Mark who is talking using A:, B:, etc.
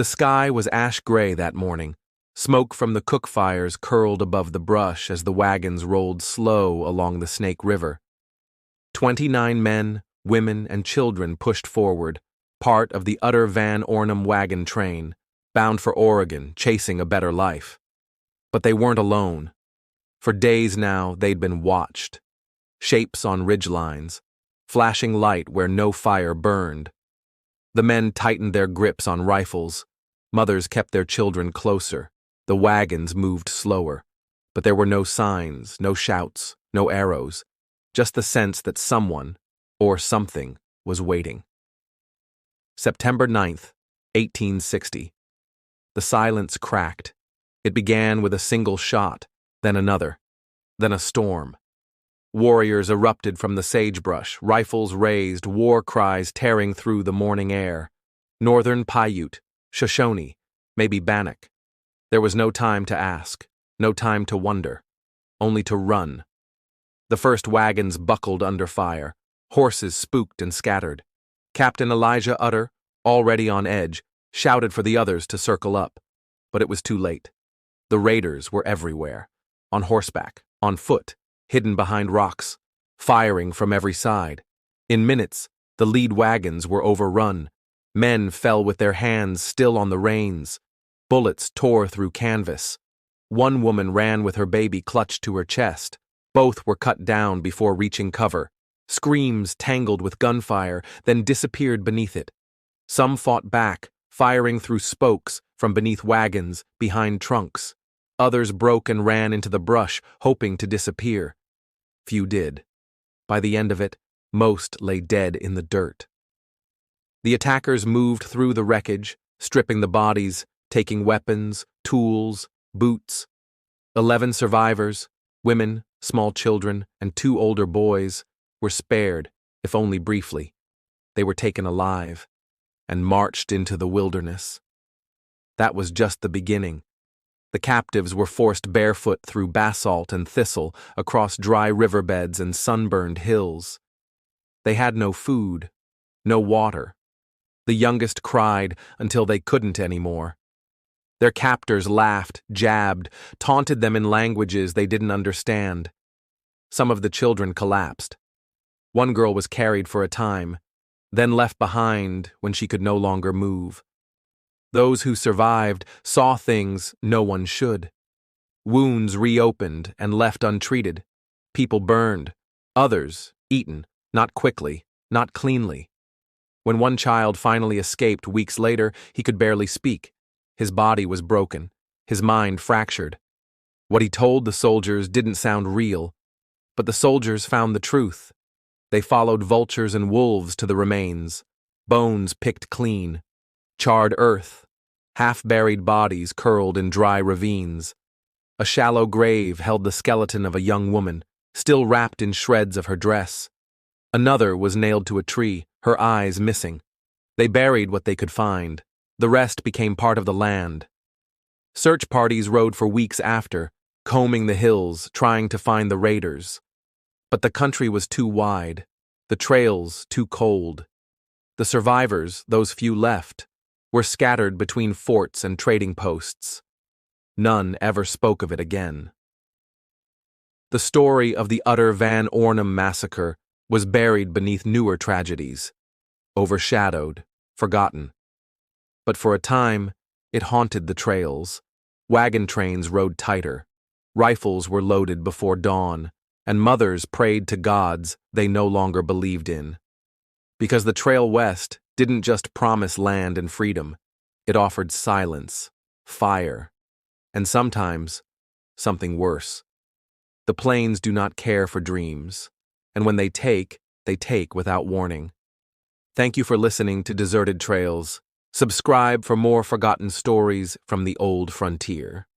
A: The sky was ash-gray that morning. Smoke from the cook fires curled above the brush as the wagons rolled slow along the Snake River. 29 men, women, and children pushed forward, part of the utter Van Ornum wagon train, bound for Oregon, chasing a better life. But they weren't alone. For days now, they'd been watched. Shapes on ridgelines, flashing light where no fire burned. The men tightened their grips on rifles. Mothers kept their children closer. The wagons moved slower. But there were no signs, no shouts, no arrows, just the sense that someone, or something, was waiting. September 9th, 1860. The silence cracked. It began with a single shot, then another, then a storm. Warriors erupted from the sagebrush, rifles raised, war cries tearing through the morning air. Northern Paiute, Shoshone, maybe Bannock. There was no time to ask, no time to wonder, only to run. The first wagons buckled under fire. Horses spooked and scattered. Captain Elijah Utter, already on edge, shouted for the others to circle up. But it was too late. The raiders were everywhere, on horseback, on foot, hidden behind rocks, firing from every side. In minutes, the lead wagons were overrun. Men fell with their hands still on the reins. Bullets tore through canvas. One woman ran with her baby clutched to her chest. Both were cut down before reaching cover. Screams tangled with gunfire, then disappeared beneath it. Some fought back, firing through spokes from beneath wagons, behind trunks. Others broke and ran into the brush, hoping to disappear. Few did. By the end of it, most lay dead in the dirt. The attackers moved through the wreckage, stripping the bodies, taking weapons, tools, boots. 11 survivors, women, small children, and 2 older boys, were spared, if only briefly. They were taken alive and marched into the wilderness. That was just the beginning. The captives were forced barefoot through basalt and thistle, across dry riverbeds and sunburned hills. They had no food, no water. The youngest cried until they couldn't anymore. Their captors laughed, jabbed, taunted them in languages they didn't understand. Some of the children collapsed. One girl was carried for a time, then left behind when she could no longer move. Those who survived saw things no one should. Wounds reopened and left untreated. People burned. Others eaten, not quickly, not cleanly. When one child finally escaped weeks later, he could barely speak. His body was broken, his mind fractured. What he told the soldiers didn't sound real, but the soldiers found the truth. They followed vultures and wolves to the remains, bones picked clean, charred earth, half-buried bodies curled in dry ravines. A shallow grave held the skeleton of a young woman, still wrapped in shreds of her dress. Another was nailed to a tree, her eyes missing. They buried what they could find. The rest became part of the land. Search parties rode for weeks after, combing the hills, trying to find the raiders. But the country was too wide, the trails too cold. The survivors, those few left, were scattered between forts and trading posts. None ever spoke of it again. The story of the utter Van Ornum massacre was buried beneath newer tragedies, overshadowed, forgotten. But for a time, it haunted the trails. Wagon trains rode tighter. Rifles were loaded before dawn, and mothers prayed to gods they no longer believed in. Because the Trail West didn't just promise land and freedom, it offered silence, fire, and sometimes something worse. The plains do not care for dreams, and when they take without warning. Thank you for listening to Deserted Trails. Subscribe for more forgotten stories from the old frontier.